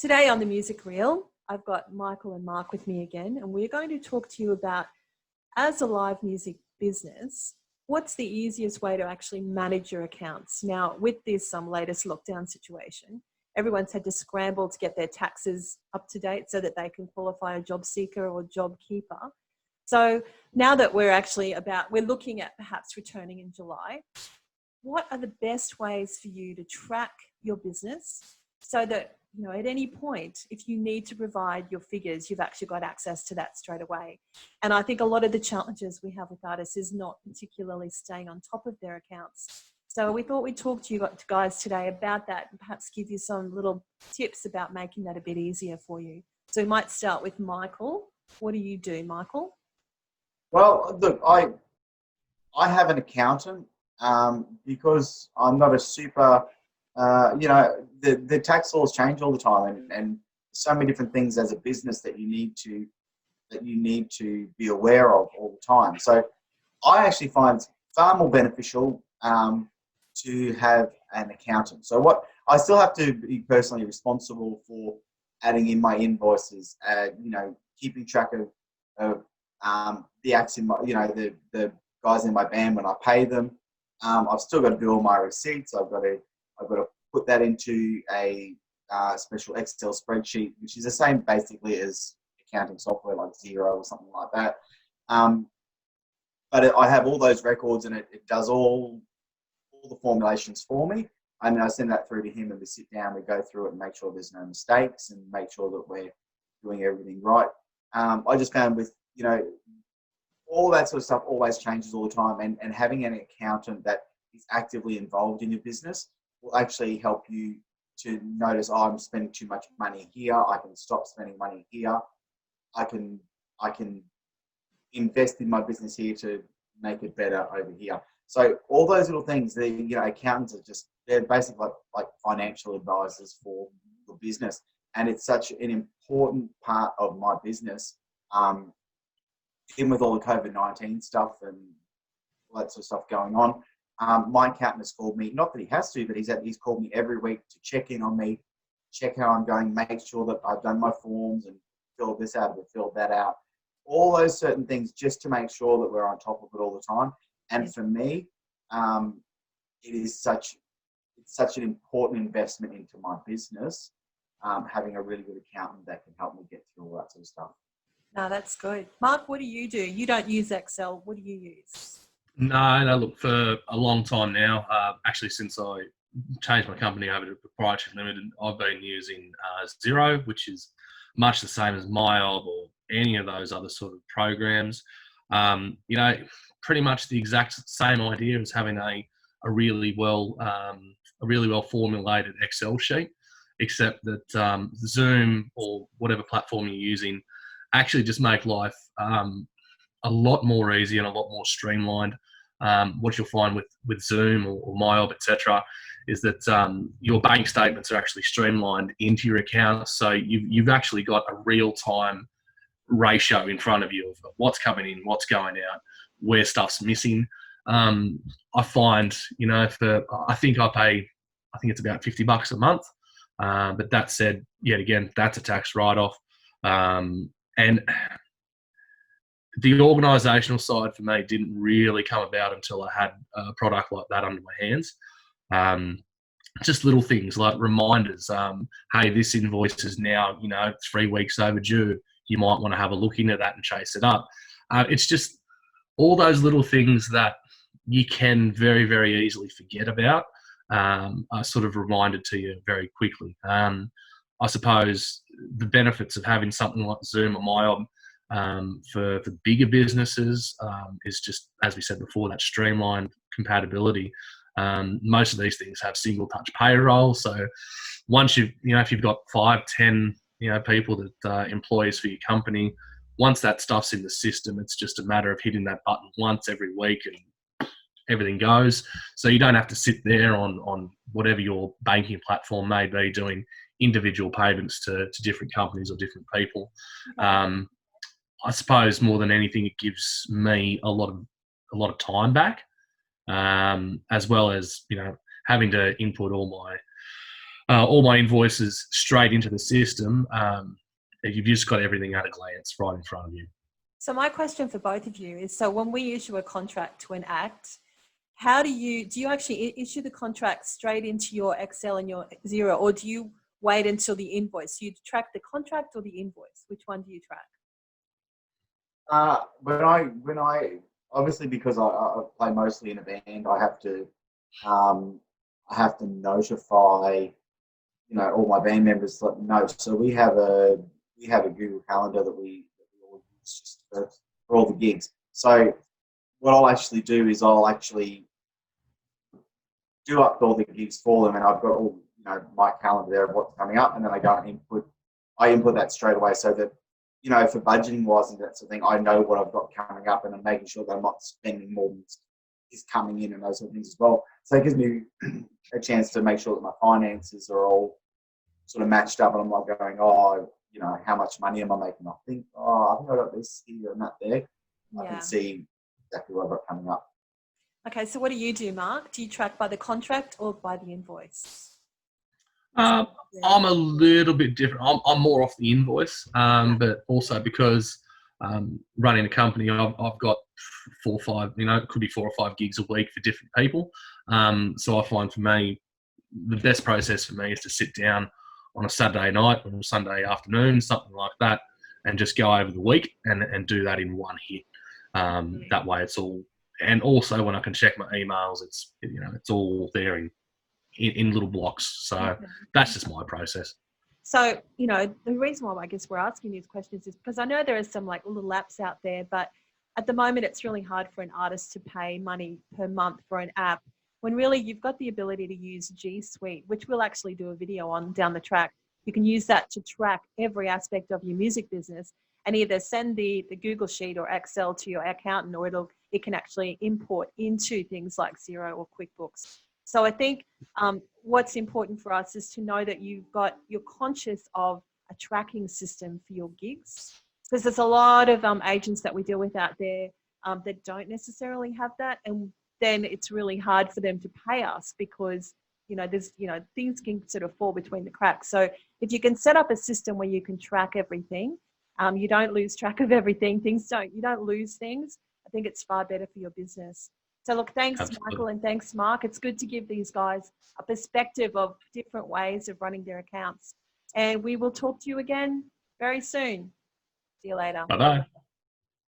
Today on the Music Reel, I've got Michael and Mark with me again, and we're going to talk to you about, as a live music business, what's the easiest way to actually manage your accounts? Now, with this latest lockdown situation, everyone's had to scramble to get their taxes up to date so that they can qualify a job seeker or job keeper. So now that we're looking at perhaps returning in July, what are the best ways for you to track your business so that, at any point, if you need to provide your figures, you've actually got access to that straight away? And I think a lot of the challenges we have with artists is not particularly staying on top of their accounts. So we thought we'd talk to you guys today about that and perhaps give you some little tips about making that a bit easier for you. So we might start with Michael. What do you do, Michael? Well, look, I have an accountant because I'm not a super, the tax laws change all the time, and so many different things as a business that you need to be aware of all the time. So I actually find it far more beneficial to have an accountant. So what I still have to be personally responsible for adding in my invoices, keeping track of the acts in my, the guys in my band when I pay them. I've still got to do all my receipts. I've got to put that into a special Excel spreadsheet, which is the same basically as accounting software like Xero or something like that. But I have all those records, and it does all the formulations for me. And then I send that through to him, and we sit down, we go through it and make sure there's no mistakes and make sure that we're doing everything right. I just found with, all that sort of stuff always changes all the time, and having an accountant that is actively involved in your business will actually help you to notice, I'm spending too much money here, I can stop spending money here, I can invest in my business here to make it better over here. So all those little things, accountants are they're basically like financial advisors for your business, and it's such an important part of my business. Even with all the COVID-19 stuff and all that sort of stuff going on, my accountant has called me, not that he has to, but he's called me every week to check in on me, check how I'm going, make sure that I've done my forms and filled this out and filled that out. All those certain things just to make sure that we're on top of it all the time. And for me, it's such an important investment into my business, having a really good accountant that can help me get through all that sort of stuff. No, that's good. Mark, what do? You don't use Excel. What do you use? No, look, for a long time now, actually since I changed my company over to Proprietary Limited, I've been using Xero, which is much the same as MyOb or any of those other sort of programs. Pretty much the exact same idea as having a really well formulated Excel sheet, except that Zoom or whatever platform you're using actually just make life a lot more easy and a lot more streamlined. What you'll find with Zoom or MyOb, etc., is that your bank statements are actually streamlined into your account, so you've actually got a real-time ratio in front of you of what's coming in, what's going out, where stuff's missing. I find, I think it's about $50 a month. But that said, yet again, that's a tax write-off. And the organisational side for me didn't really come about until I had a product like that under my hands. Just little things like reminders. Hey, this invoice is now, 3 weeks overdue. You might want to have a look into that and chase it up. It's just all those little things that you can very, very easily forget about are sort of reminded to you very quickly. I suppose the benefits of having something like Zoom or MyOb for bigger businesses is just, as we said before, that streamlined compatibility. Most of these things have single touch payroll. So once if you've got 5, 10, people that employees for your company, once that stuff's in the system, it's just a matter of hitting that button once every week and everything goes. So you don't have to sit there on whatever your banking platform may be doing individual payments to different companies or different people. I suppose more than anything, it gives me a lot of time back, as well as having to input all all my invoices straight into the system. You've just got everything at a glance right in front of you. So my question for both of you is, so when we issue a contract to an act, how do you actually issue the contract straight into your Excel and your Xero, or do you wait until the invoice? Do you track the contract or the invoice? Which one do you track? When I obviously, because I play mostly in a band, I have to notify, all my band members to let them know. So we have a Google Calendar that we all use just for all the gigs. So what I'll actually do is I'll actually do up all the gigs for them, and I've got all my calendar there of what's coming up, and then I go and input that straight away, so that for budgeting wise and that sort of thing, I know what I've got coming up, and I'm making sure that I'm not spending more than is coming in and those sort of things as well. So it gives me a chance to make sure that my finances are all sort of matched up, and I'm not going, how much money am I making? I think, I think I got this here and that there. I can see exactly what I've got coming up. Okay, so what do you do, Mark? Do you track by the contract or by the invoice? I'm a little bit different. I'm more off the invoice, but also because running a company, I've got 4 or 5, it could be 4 or 5 gigs a week for different people. So I find for me, the best process for me is to sit down on a Saturday night or a Sunday afternoon, something like that, and just go over the week and do that in one hit. That way it's all, and also when I can check my emails, it's all there in little blocks. So that's just my process. So, the reason why I guess we're asking these questions is because I know there are some like little apps out there, but at the moment it's really hard for an artist to pay money per month for an app, when really you've got the ability to use G Suite, which we'll actually do a video on down the track. You can use that to track every aspect of your music business and either send the Google Sheet or Excel to your accountant, or it can actually import into things like Xero or QuickBooks. So I think what's important for us is to know that you're conscious of a tracking system for your gigs, because there's a lot of agents that we deal with out there that don't necessarily have that, and then it's really hard for them to pay us because there's things can sort of fall between the cracks. So if you can set up a system where you can track everything, you don't lose track of everything. You don't lose things. I think it's far better for your business. So look, thanks, Absolutely. Michael, and thanks, Mark. It's good to give these guys a perspective of different ways of running their accounts. And we will talk to you again very soon. See you later. Bye-bye.